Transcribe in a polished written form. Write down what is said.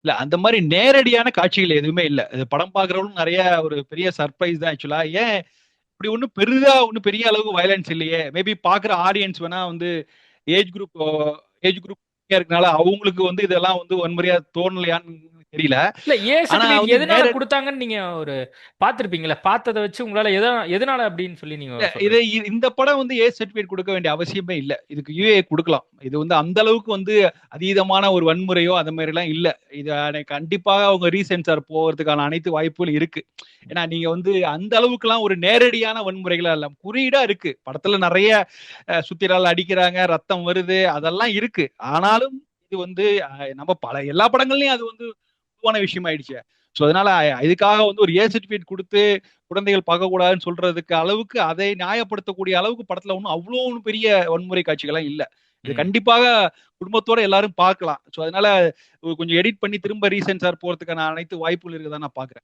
இல்ல அந்த மாதிரி நேரடியான காட்சிகள் எதுவுமே இல்ல. இது படம் பார்க்குறவங்களும் நெறைய ஒரு பெரிய சர்ப்ரைஸ் தான் ஆக்சுவலா. ஏன் இப்படி ஒண்ணும் பெரிதா ஒண்ணும் பெரிய அளவுக்கு வயலன்ஸ் இல்லையே! மேபி பார்க்குற ஆடியன்ஸ் வேணா வந்து ஏஜ் குரூப் ஏஜ் குரூப் இருக்கனால அவங்களுக்கு வந்து இதெல்லாம் வந்து வன்முறையா தோணலையான்னு தெரியல. இல்ல ஏ ஆனா சர்டிபிகேட் வந்து எதனால குடுத்தாங்கன்னு நீங்க ஒரு பார்த்திருப்பீங்கல்ல. பார்த்தத வச்சு உங்களால எதனால அப்படின்னு சொல்லி நீங்க சொல்றீங்க? இந்த படம் வந்து ஏ சர்டிபிகேட் கொடுக்க வேண்டிய அவசியமே இல்ல. இதுக்கு யுஏ குடுக்கலாம். இது வந்து அந்த அளவுக்கு வந்து அதீதமான ஒரு வன்முறையோ அந்த மாதிரி எல்லாம் இல்ல. இது கண்டிப்பாக அவங்க ரீசென்சார் போறதுக்கான அனைத்து வாய்ப்புகளும் இருக்கு. ஏன்னா நீங்க வந்து அந்த அளவுக்குலாம் ஒரு நேரடியான வன்முறைகளா இல்ல. குறியீடா இருக்கு. படத்துல நெறைய சுத்திரால் அடிக்கிறாங்க, ரத்தம் வருது, அதெல்லாம் இருக்கு. ஆனாலும் இது வந்து நம்ம எல்லா படங்கள்லயும் அது வந்து பொதுவான விஷயம் ஆயிடுச்சு. சோ அதனால இதுக்காக வந்து ஒரு ஏ சர்டிபிகேட் கொடுத்து குழந்தைகள் பார்க்கக்கூடாதுன்னு சொல்றதுக்கு அளவுக்கு அதை நியாயப்படுத்தக்கூடிய அளவுக்கு படத்துல ஒன்றும் அவ்வளோ ஒண்ணும் பெரிய வன்முறை காட்சிகள்லாம் இல்ல. இது ம். கண்டிப்பாக குடும்பத்தோட எல்லாரும் பார்க்கலாம். சோ அதனால கொஞ்சம் எடிட் பண்ணி திரும்ப ரீசென்சார் போறதுக்கான அனைத்து வாய்ப்புகள் இருக்குதான் நான் பாக்குறேன்.